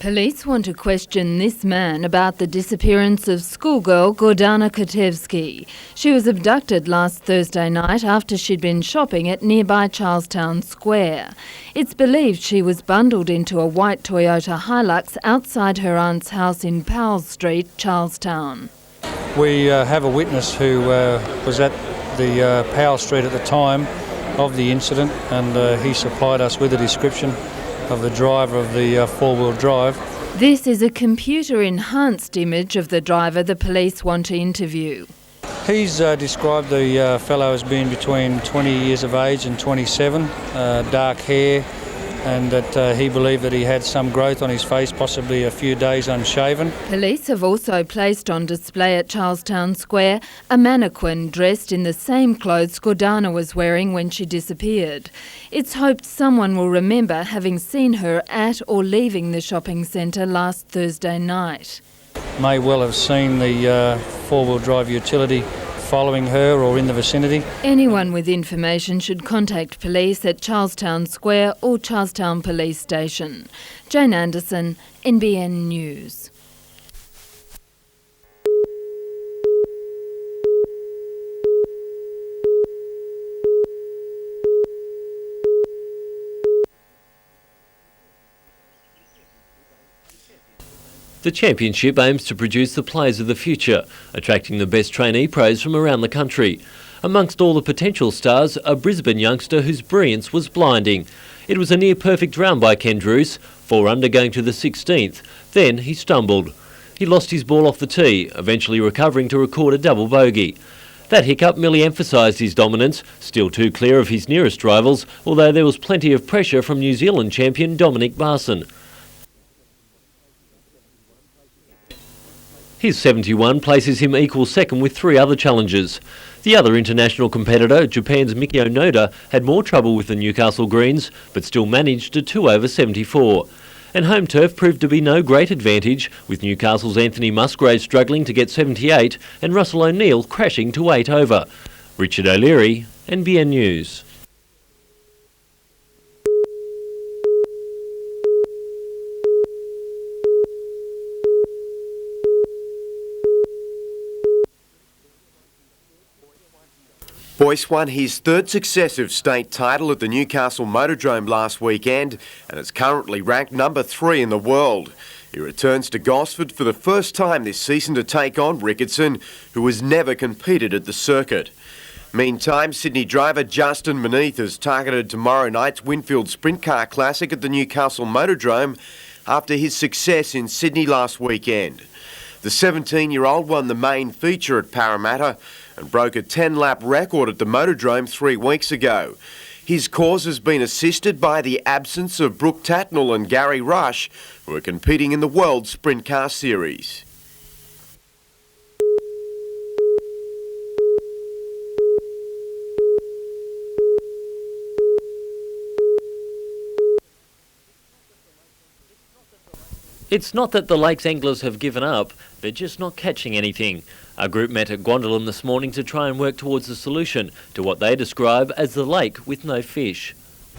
Police want to question this man about the disappearance of schoolgirl Gordana Kotevsky. She was abducted last Thursday night after she'd been shopping at nearby Charlestown Square. It's believed she was bundled into a white Toyota Hilux outside her aunt's house in Powell Street, Charlestown. We have a witness who was at the Powell Street at the time of the incident, and he supplied us with a description of the driver of the four-wheel drive. This is a computer-enhanced image of the driver the police want to interview. He's described the fellow as being between 20 years of age and 27, dark hair, and that he believed that he had some growth on his face, possibly a few days unshaven. Police have also placed on display at Charlestown Square a mannequin dressed in the same clothes Gordana was wearing when she disappeared. It's hoped someone will remember having seen her at or leaving the shopping centre last Thursday night. May well have seen the four-wheel drive utility following her or in the vicinity. Anyone with information should contact police at Charlestown Square or Charlestown Police Station. Jane Anderson, NBN News. The championship aims to produce the players of the future, attracting the best trainee pros from around the country. Amongst all the potential stars, a Brisbane youngster whose brilliance was blinding. It was a near-perfect round by Ken Druce, 4 under going to the 16th. Then he stumbled. He lost his ball off the tee, eventually recovering to record a double bogey. That hiccup merely emphasised his dominance, still too clear of his nearest rivals, although there was plenty of pressure from New Zealand champion Dominic Barson. His 71 places him equal second with 3 other challengers. The other international competitor, Japan's Miki Onoda, had more trouble with the Newcastle greens, but still managed a 2 over 74. And home turf proved to be no great advantage, with Newcastle's Anthony Musgrave struggling to get 78 and Russell O'Neill crashing to 8 over. Richard O'Leary, NBN News. Boyce won his 3rd successive state title at the Newcastle Motordrome last weekend and is currently ranked number 3 in the world. He returns to Gosford for the first time this season to take on Ricketson, who has never competed at the circuit. Meantime, Sydney driver Justin Meneath has targeted tomorrow night's Winfield Sprint Car Classic at the Newcastle Motordrome after his success in Sydney last weekend. The 17-year-old won the main feature at Parramatta and broke a 10-lap record at the Motordrome 3 weeks ago. His cause has been assisted by the absence of Brooke Tatnell and Gary Rush, who are competing in the World Sprint Car Series. It's not that the lake's anglers have given up, they're just not catching anything. Our group met at Guandalam this morning to try and work towards a solution to what they describe as the lake with no fish.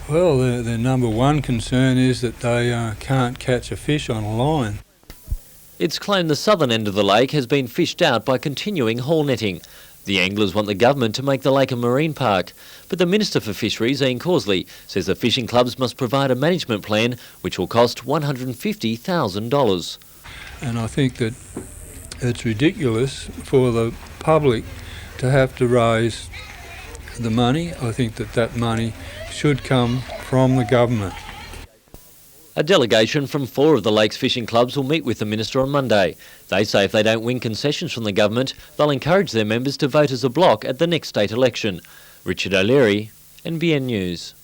Well, the number one concern is that they can't catch a fish on a line. It's claimed the southern end of the lake has been fished out by continuing haul netting. The anglers want the government to make the lake a marine park, but the Minister for Fisheries, Ian Causley, says the fishing clubs must provide a management plan which will cost $150,000. And I think that it's ridiculous for the public to have to raise the money. I think that money should come from the government. A delegation from 4 of the lake's fishing clubs will meet with the Minister on Monday. They say if they don't win concessions from the government, they'll encourage their members to vote as a bloc at the next state election. Richard O'Leary, NBN News.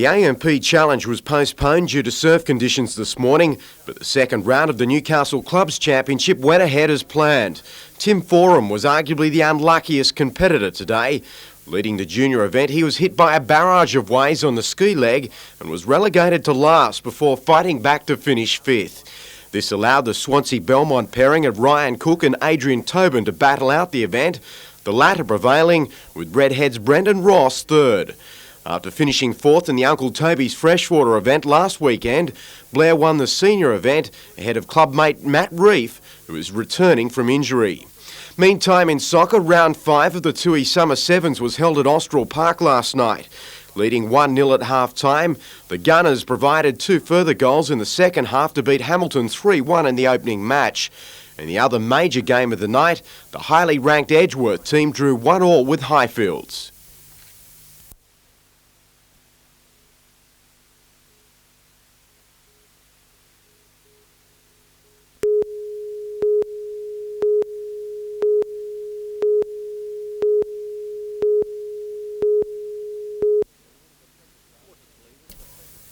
The AMP Challenge was postponed due to surf conditions this morning, but the second round of the Newcastle Clubs Championship went ahead as planned. Tim Forum was arguably the unluckiest competitor today. Leading the junior event, he was hit by a barrage of waves on the ski leg and was relegated to last before fighting back to finish fifth. This allowed the Swansea-Belmont pairing of Ryan Cook and Adrian Tobin to battle out the event, the latter prevailing with Redhead's Brendan Ross third. After finishing fourth in the Uncle Toby's freshwater event last weekend, Blair won the senior event ahead of clubmate Matt Reef, who is returning from injury. Meantime, in soccer, round 5 of the Toohey Summer Sevens was held at Austral Park last night. Leading 1-0 at half-time, the Gunners provided 2 further goals in the second half to beat Hamilton 3-1 in the opening match. In the other major game of the night, the highly ranked Edgeworth team drew 1-1 with Highfields.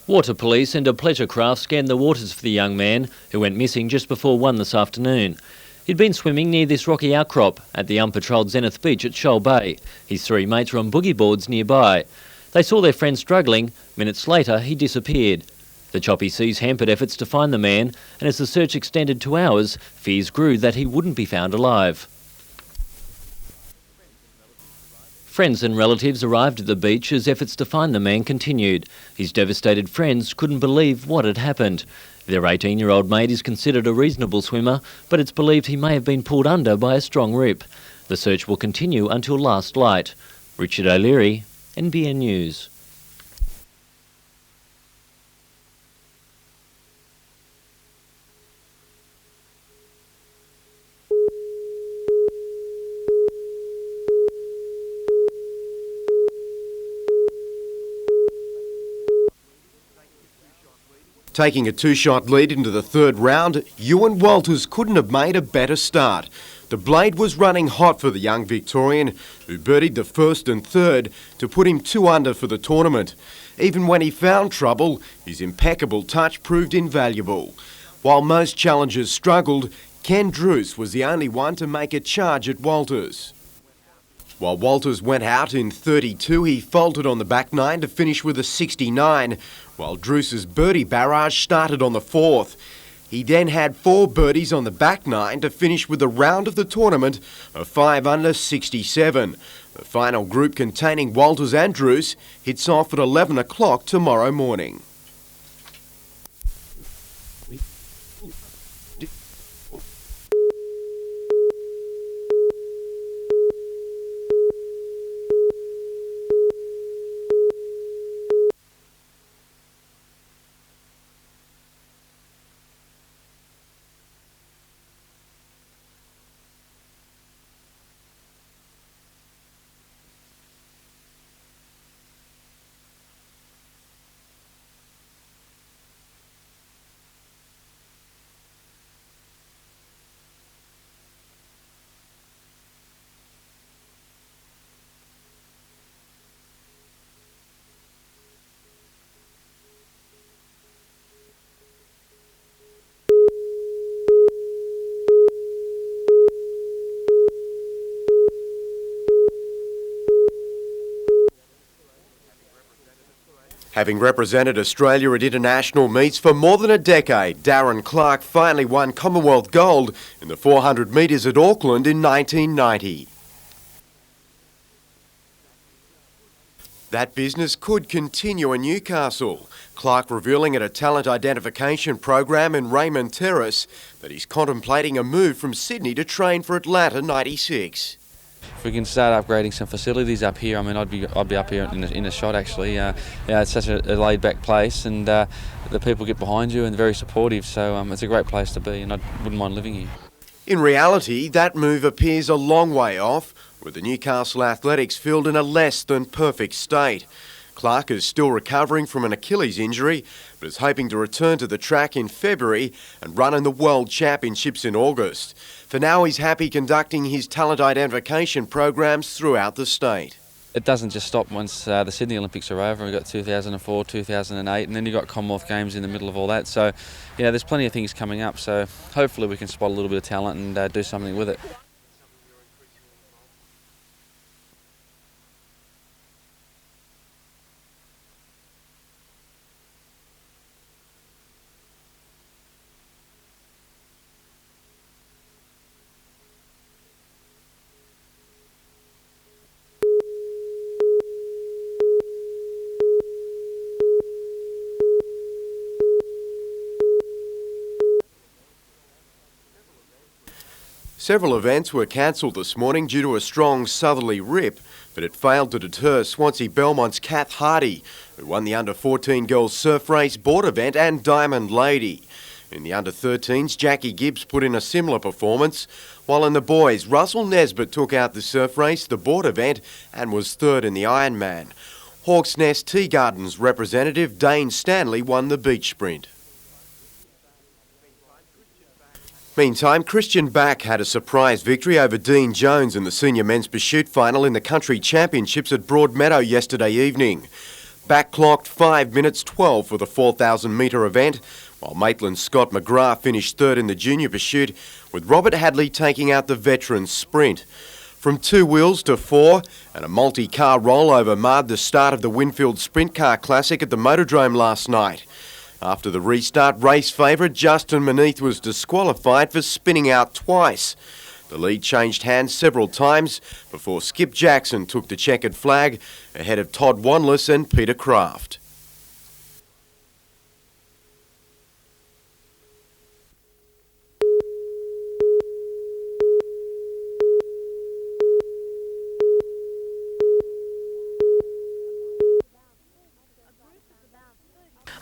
Water police and a pleasure craft scanned the waters for the young man, who went missing just before 1 this afternoon. He'd been swimming near this rocky outcrop at the unpatrolled Zenith Beach at Shoal Bay. His 3 mates were on boogie boards nearby. They saw their friend struggling. Minutes later, he disappeared. The choppy seas hampered efforts to find the man, and as the search extended to hours, fears grew that he wouldn't be found alive. Friends and relatives arrived at the beach as efforts to find the man continued. His devastated friends couldn't believe what had happened. Their 18-year-old mate is considered a reasonable swimmer, but it's believed he may have been pulled under by a strong rip. The search will continue until last light. Richard O'Leary, NBN News. Taking a 2-shot lead into the third round, Ewan Walters couldn't have made a better start. The blade was running hot for the young Victorian, who birdied the first and third to put him 2 under for the tournament. Even when he found trouble, his impeccable touch proved invaluable. While most challengers struggled, Ken Druce was the only one to make a charge at Walters. While Walters went out in 32, he faltered on the back 9 to finish with a 69, while Druce's birdie barrage started on the 4th. He then had 4 birdies on the back 9 to finish with the round of the tournament of 5 under 67. The final group containing Walters and Druce hits off at 11 o'clock tomorrow morning. Having represented Australia at international meets for more than a decade, Darren Clark finally won Commonwealth gold in the 400 metres at Auckland in 1990. That business could continue in Newcastle. Clark revealing at a talent identification program in Raymond Terrace that he's contemplating a move from Sydney to train for Atlanta 96. If we can start upgrading some facilities up here, I mean, I'd be up here in a shot actually. It's such a laid-back place, and the people get behind you and very supportive. So it's a great place to be, and I wouldn't mind living here. In reality, that move appears a long way off, with the Newcastle Athletics field in a less than perfect state. Clark is still recovering from an Achilles injury, but is hoping to return to the track in February and run in the World Championships in August. For now, he's happy conducting his talent identification programs throughout the state. it doesn't just stop once the Sydney Olympics are over. We've got 2004, 2008, and then you've got Commonwealth Games in the middle of all that. So, yeah, there's plenty of things coming up. So hopefully we can spot a little bit of talent and do something with it. Several events were cancelled this morning due to a strong southerly rip, but it failed to deter Swansea Belmont's Kath Hardy, who won the under-14 girls surf race, board event and Diamond Lady. In the under-13s, Jackie Gibbs put in a similar performance, while in the boys, Russell Nesbitt took out the surf race, the board event and was third in the Ironman. Hawke's Nest Tea Gardens representative Dane Stanley won the beach sprint. Meantime, Christian Back had a surprise victory over Dean Jones in the senior men's pursuit final in the country championships at Broadmeadow yesterday evening. Back clocked 5 minutes 12 for the 4,000 metre event, while Maitland's Scott McGrath finished third in the junior pursuit, with Robert Hadley taking out the veterans sprint. From 2 wheels to 4 and a multi-car rollover marred the start of the Winfield Sprint Car Classic at the Motordrome last night. After the restart, race favourite Justin Maneath was disqualified for spinning out twice. The lead changed hands several times before Skip Jackson took the checkered flag ahead of Todd Wanless and Peter Kraft.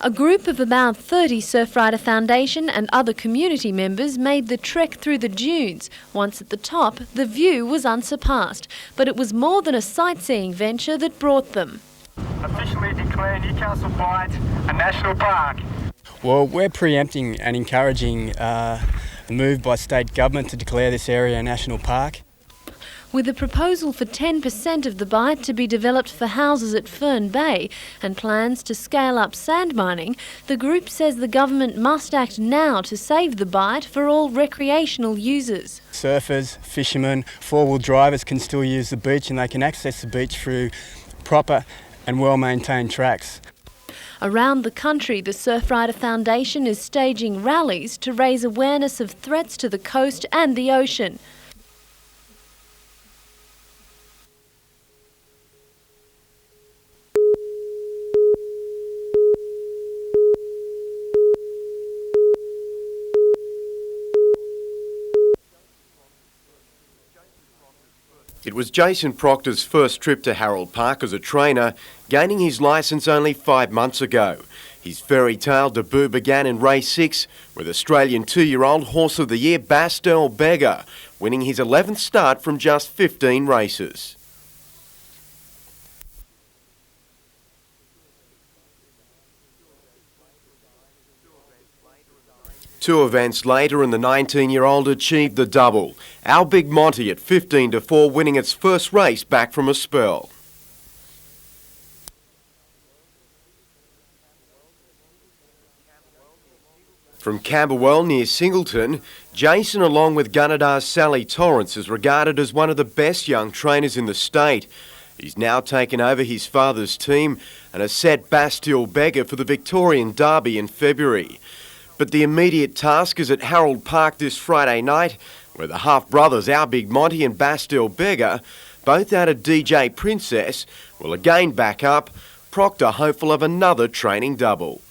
A group of about 30 Surfrider Foundation and other community members made the trek through the dunes. Once at the top, the view was unsurpassed, but it was more than a sightseeing venture that brought them. Officially declare Newcastle Bight a national park. Well, we're preempting and encouraging the move by state government to declare this area a national park. With a proposal for 10% of the Bight to be developed for houses at Fern Bay and plans to scale up sand mining, the group says the government must act now to save the Bight for all recreational users. Surfers, fishermen, four-wheel drivers can still use the beach, and they can access the beach through proper and well-maintained tracks. Around the country, the Surfrider Foundation is staging rallies to raise awareness of threats to the coast and the ocean. It was Jason Proctor's first trip to Harold Park as a trainer, gaining his licence only 5 months ago. His fairy tale debut began in race 6 with Australian 2-year-old Horse of the Year Bastel Beggar, winning his 11th start from just 15 races. Two events later and the 19-year-old achieved the double. Our Big Monty at 15-4 winning its first race back from a spell. From Camberwell near Singleton, Jason along with Gunadar's Sally Torrance is regarded as one of the best young trainers in the state. He's now taken over his father's team and has set Bastel Beggar for the Victorian Derby in February. But the immediate task is at Harold Park this Friday night, where the half-brothers Our Big Monty and Bastel Beggar, both out of DJ Princess, will again back up, Proctor hopeful of another training double.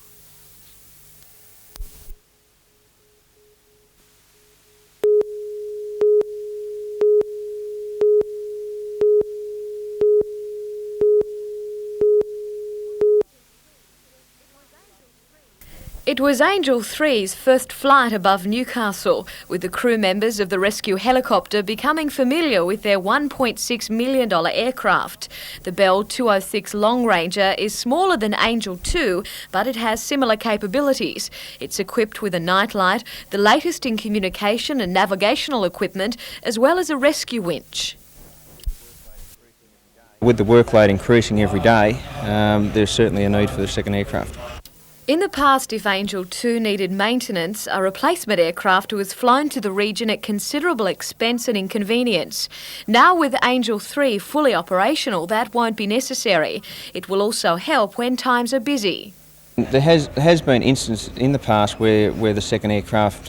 It was Angel 3's first flight above Newcastle, with the crew members of the rescue helicopter becoming familiar with their $1.6 million aircraft. The Bell 206 Long Ranger is smaller than Angel 2, but it has similar capabilities. It's equipped with a nightlight, the latest in communication and navigational equipment, as well as a rescue winch. With the workload increasing every day, there's certainly a need for the second aircraft. In the past, if Angel 2 needed maintenance, a replacement aircraft was flown to the region at considerable expense and inconvenience. Now with Angel 3 fully operational, that won't be necessary. It will also help when times are busy. There has been instances in the past where the second aircraft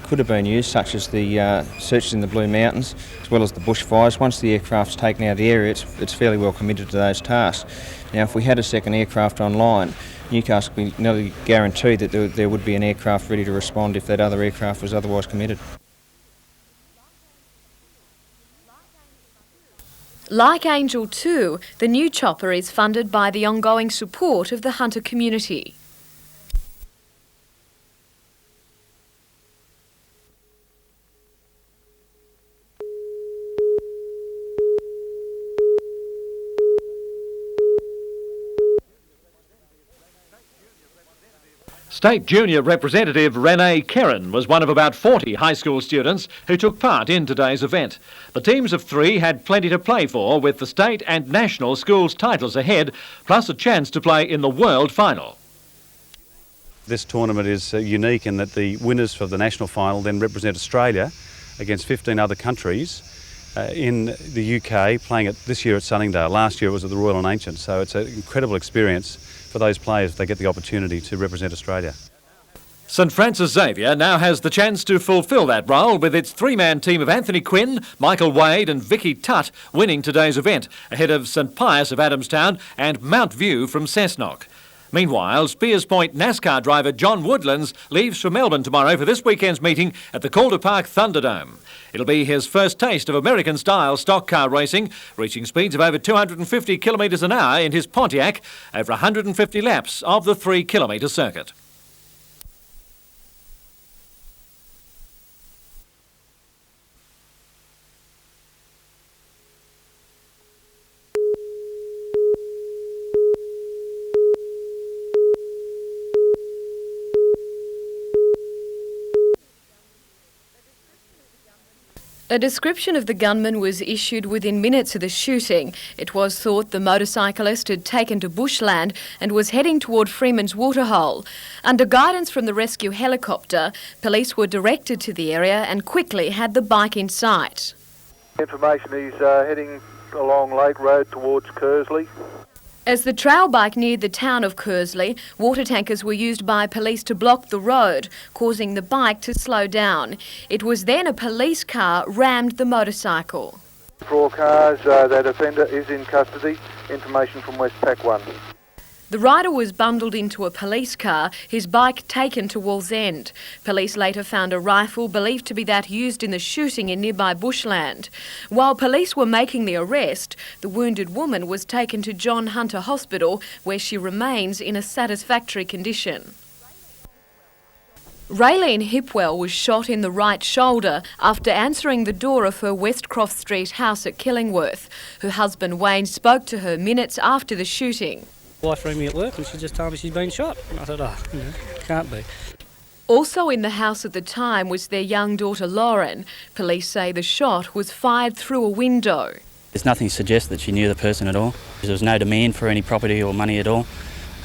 could have been used, such as the searches in the Blue Mountains, as well as the bushfires. Once the aircraft's taken out of the area, it's fairly well committed to those tasks. Now, if we had a second aircraft online, Newcastle would be nearly guaranteed that there would be an aircraft ready to respond if that other aircraft was otherwise committed. Like Angel 2, the new chopper is funded by the ongoing support of the hunter community. State Junior Representative Renee Kerrin was one of about 40 high school students who took part in today's event. The teams of 3 had plenty to play for, with the state and national schools titles ahead, plus a chance to play in the World Final. This tournament is unique in that the winners for the national final then represent Australia against 15 other countries in the UK, playing it this year at Sunningdale. Last year it was at the Royal and Ancient, so it's an incredible experience for those players if they get the opportunity to represent Australia. St Francis Xavier now has the chance to fulfil that role with its 3-man team of Anthony Quinn, Michael Wade and Vicky Tutt winning today's event, ahead of St Pius of Adamstown and Mount View from Cessnock. Meanwhile, Spears Point NASCAR driver John Woodlands leaves for Melbourne tomorrow for this weekend's meeting at the Calder Park Thunderdome. It'll be his first taste of American-style stock car racing, reaching speeds of over 250 kilometres an hour in his Pontiac over 150 laps of the 3-kilometre circuit. A description of the gunman was issued within minutes of the shooting. It was thought the motorcyclist had taken to bushland and was heading toward Freeman's Waterhole. Under guidance from the rescue helicopter, police were directed to the area and quickly had the bike in sight. Information he's heading along Lake Road towards Kersley. As the trail bike neared the town of Kersley, water tankers were used by police to block the road, causing the bike to slow down. It was then a police car rammed the motorcycle. 4 cars, that offender is in custody. Information from Westpac 1. The rider was bundled into a police car, his bike taken to Wallsend. Police later found a rifle believed to be that used in the shooting in nearby bushland. While police were making the arrest, the wounded woman was taken to John Hunter Hospital, where she remains in a satisfactory condition. Raylene Hipwell was shot in the right shoulder after answering the door of her Westcroft Street house at Killingworth. Her husband Wayne spoke to her minutes after the shooting. Wife rang me at work and she just told me she's been shot. And I said, can't be. Also in the house at the time was their young daughter Lauren. Police say the shot was fired through a window. There's nothing to suggest that she knew the person at all. There was no demand for any property or money at all.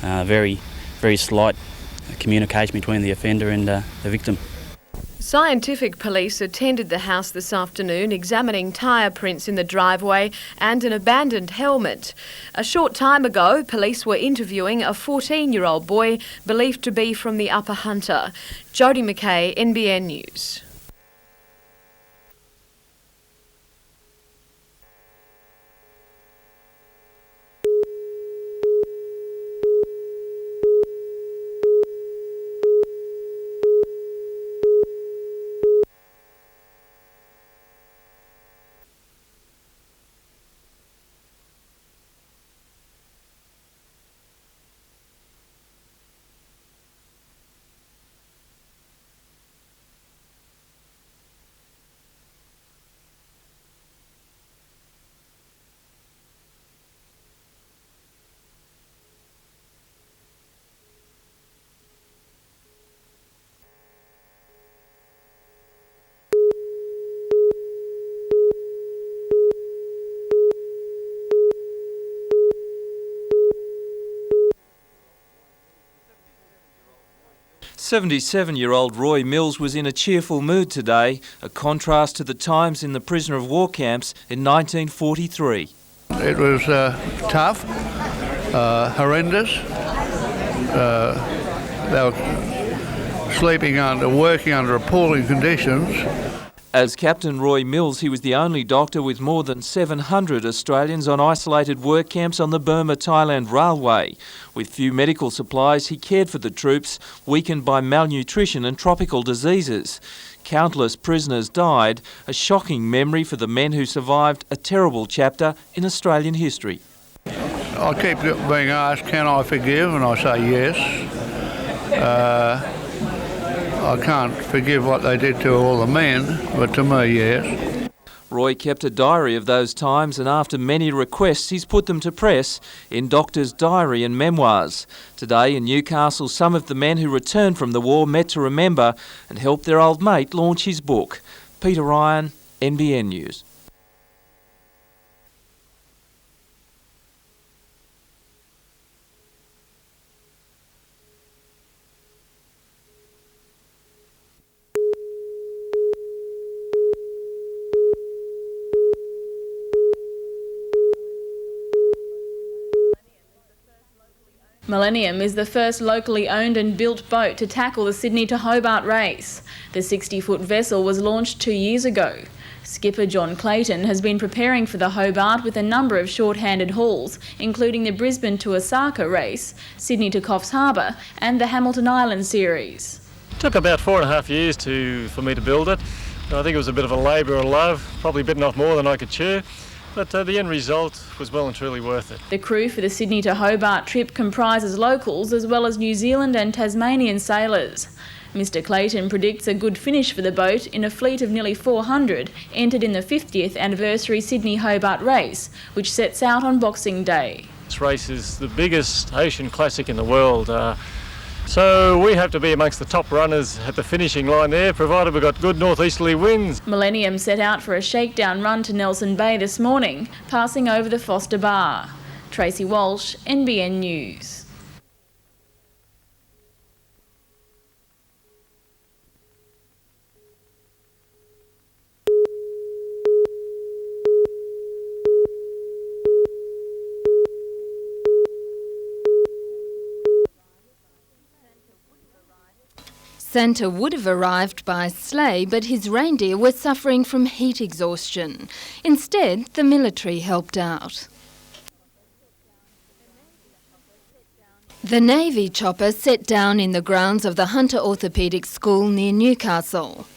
Very, very slight communication between the offender and the victim. Scientific police attended the house this afternoon, examining tyre prints in the driveway and an abandoned helmet. A short time ago, police were interviewing a 14-year-old boy believed to be from the Upper Hunter. Jodie McKay, NBN News. 77-year-old Roy Mills was in a cheerful mood today, a contrast to the times in the prisoner of war camps in 1943. It was tough, horrendous. They were working under appalling conditions. As Captain Roy Mills, he was the only doctor with more than 700 Australians on isolated work camps on the Burma-Thailand Railway. With few medical supplies, he cared for the troops, weakened by malnutrition and tropical diseases. Countless prisoners died, a shocking memory for the men who survived a terrible chapter in Australian history. I keep being asked, can I forgive? And I say yes. I can't forgive what they did to all the men, but to me, yes. Roy kept a diary of those times, and after many requests, he's put them to press in Doctor's Diary and Memoirs. Today in Newcastle, some of the men who returned from the war met to remember and helped their old mate launch his book. Peter Ryan, NBN News. Millennium is the first locally owned and built boat to tackle the Sydney to Hobart race. The 60-foot vessel was launched 2 years ago. Skipper John Clayton has been preparing for the Hobart with a number of short-handed hauls, including the Brisbane to Osaka race, Sydney to Coffs Harbour and the Hamilton Island series. It took about 4.5 years for me to build it. I think it was a bit of a labour of love, probably bitten off more than I could chew. But the end result was well and truly worth it. The crew for the Sydney to Hobart trip comprises locals as well as New Zealand and Tasmanian sailors. Mr Clayton predicts a good finish for the boat in a fleet of nearly 400 entered in the 50th anniversary Sydney Hobart race, which sets out on Boxing Day. This race is the biggest ocean classic in the world. So we have to be amongst the top runners at the finishing line there, provided we've got good northeasterly winds. Millennium set out for a shakedown run to Nelson Bay this morning, passing over the Foster Bar. Tracy Walsh, NBN News. Santa would have arrived by sleigh, but his reindeer were suffering from heat exhaustion. Instead, the military helped out. The Navy chopper set down in the grounds of the Hunter Orthopaedic School near Newcastle.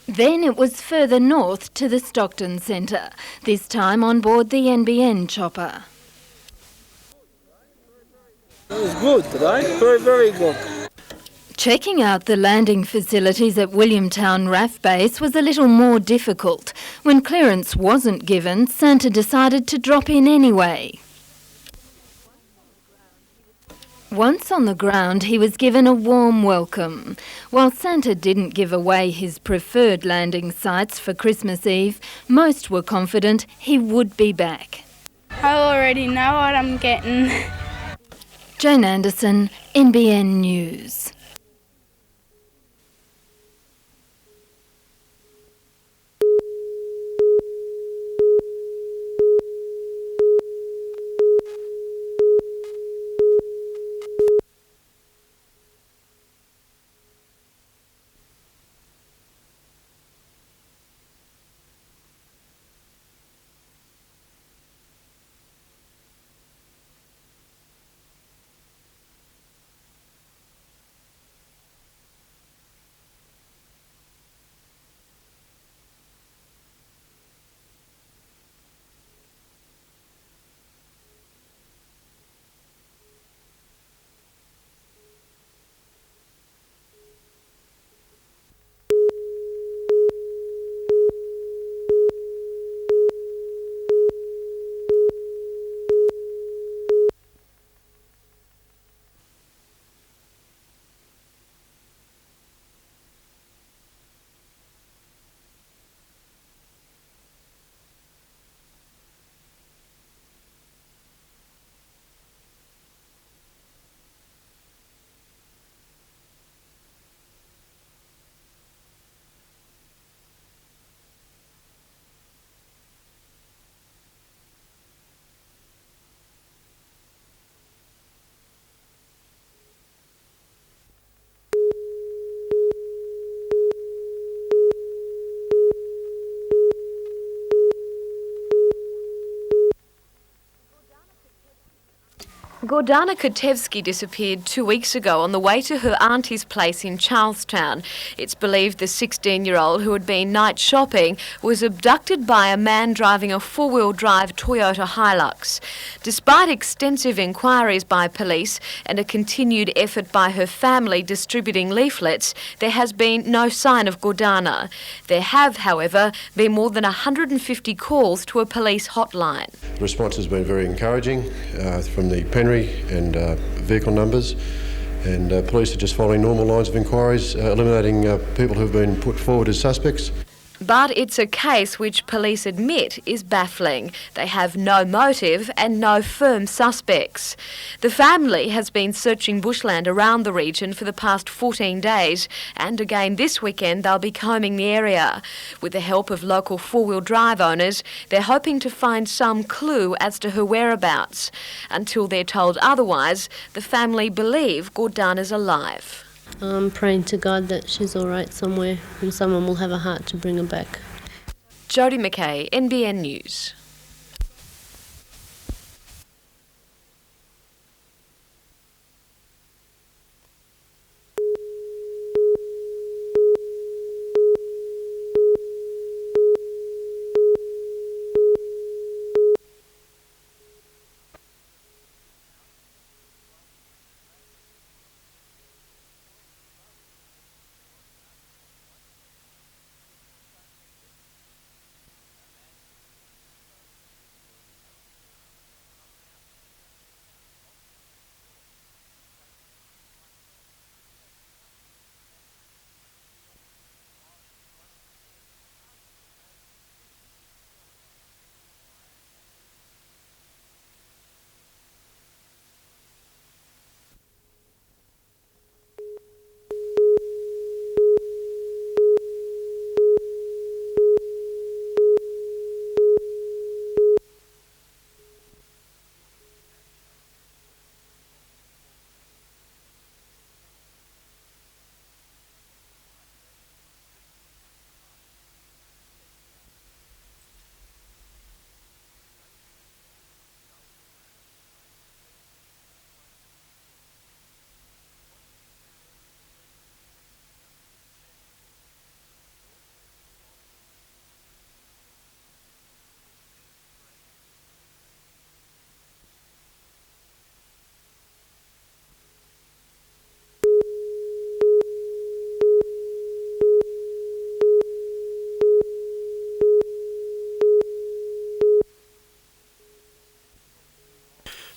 Then it was further north to the Stockton Centre, this time on board the NBN chopper. It was good today, very, very good. Checking out the landing facilities at Williamtown RAF base was a little more difficult. When clearance wasn't given, Santa decided to drop in anyway. Once on the ground, he was given a warm welcome. While Santa didn't give away his preferred landing sites for Christmas Eve, most were confident he would be back. I already know what I'm getting. Jane Anderson, NBN News. Gordana Kotevsky disappeared 2 weeks ago on the way to her auntie's place in Charlestown. It's believed the 16-year-old, who had been night shopping, was abducted by a man driving a four-wheel drive Toyota Hilux. Despite extensive inquiries by police and a continued effort by her family distributing leaflets, there has been no sign of Gordana. There have, however, been more than 150 calls to a police hotline. The response has been very encouraging from the Penry and vehicle numbers, and police are just following normal lines of inquiries, eliminating people who have been put forward as suspects. But it's a case which police admit is baffling. They have no motive and no firm suspects. The family has been searching bushland around the region for the past 14 days, and again this weekend they'll be combing the area. With the help of local four-wheel drive owners, they're hoping to find some clue as to her whereabouts. Until they're told otherwise, the family believe Gordana's alive. I'm praying to God that she's all right somewhere and someone will have a heart to bring her back. Jodie McKay, NBN News.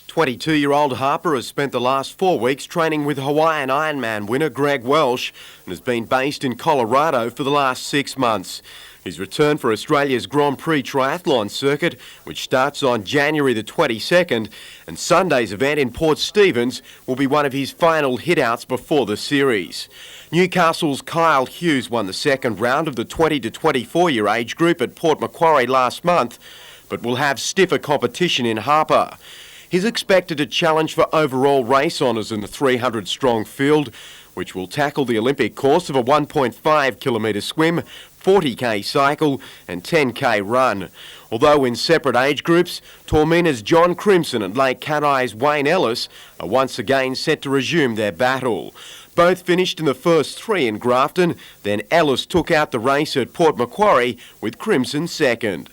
"22-year-old Harper has spent the last 4 weeks training with Hawaiian Ironman winner Greg Welsh and has been based in Colorado for the last 6 months. His return for Australia's Grand Prix triathlon circuit, which starts on January the 22nd, and Sunday's event in Port Stephens will be one of his final hit-outs before the series. Newcastle's Kyle Hughes won the second round of the 20 to 24-year age group at Port Macquarie last month, but will have stiffer competition in Harper. He's expected to challenge for overall race honours in the 300-strong field, which will tackle the Olympic course of a 1.5 kilometre swim, 40k cycle and 10k run. Although in separate age groups, Tormina's John Crimson and Lake Canai's Wayne Ellis are once again set to resume their battle. Both finished in the first three in Grafton, then Ellis took out the race at Port Macquarie with Crimson second.